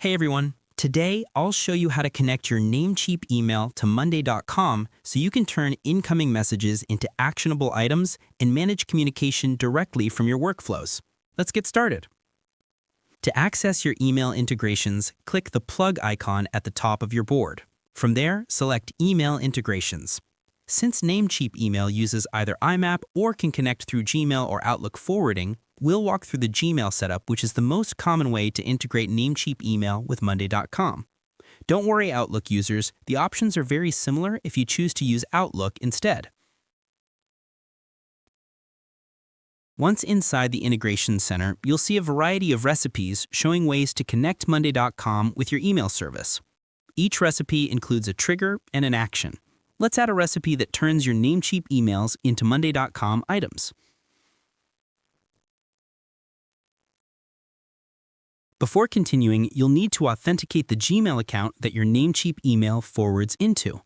Hey everyone, today I'll show you how to connect your Namecheap email to Monday.com so you can turn incoming messages into actionable items and manage communication directly from your workflows. Let's get started. To access your email integrations, click the plug icon at the top of your board. From there, select Email Integrations. Since Namecheap email uses either IMAP or can connect through Gmail or Outlook forwarding, we'll walk through the Gmail setup, which is the most common way to integrate Namecheap email with Monday.com. Don't worry, Outlook users, the options are very similar if you choose to use Outlook instead. Once inside the Integration Center, you'll see a variety of recipes showing ways to connect Monday.com with your email service. Each recipe includes a trigger and an action. Let's add a recipe that turns your Namecheap emails into Monday.com items. Before continuing, you'll need to authenticate the Gmail account that your Namecheap email forwards into.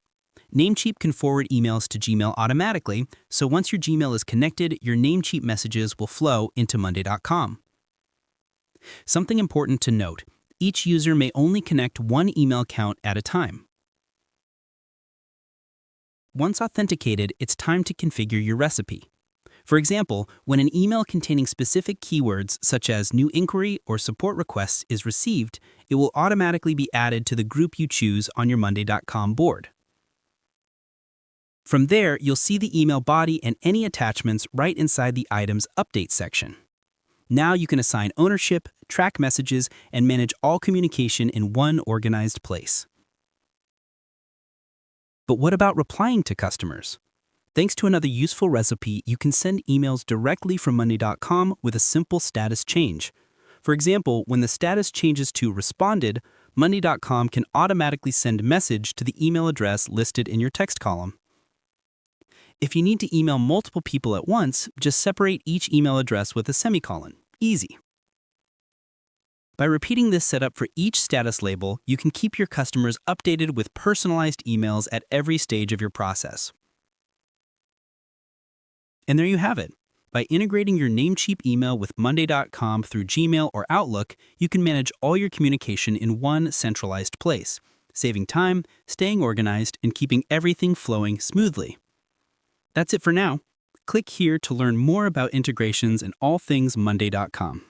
Namecheap can forward emails to Gmail automatically, so once your Gmail is connected, your Namecheap messages will flow into Monday.com. Something important to note, each user may only connect one email account at a time. Once authenticated, it's time to configure your recipe. For example, when an email containing specific keywords such as new inquiry or support requests is received, it will automatically be added to the group you choose on your Monday.com board. From there, you'll see the email body and any attachments right inside the Items Update section. Now you can assign ownership, track messages, and manage all communication in one organized place. But what about replying to customers? Thanks to another useful recipe, you can send emails directly from Monday.com with a simple status change. For example, when the status changes to Responded, Monday.com can automatically send a message to the email address listed in your text column. If you need to email multiple people at once, just separate each email address with a semicolon. Easy. By repeating this setup for each status label, you can keep your customers updated with personalized emails at every stage of your process. And there you have it. By integrating your Namecheap email with Monday.com through Gmail or Outlook, you can manage all your communication in one centralized place, saving time, staying organized, and keeping everything flowing smoothly. That's it for now. Click here to learn more about integrations and all things Monday.com.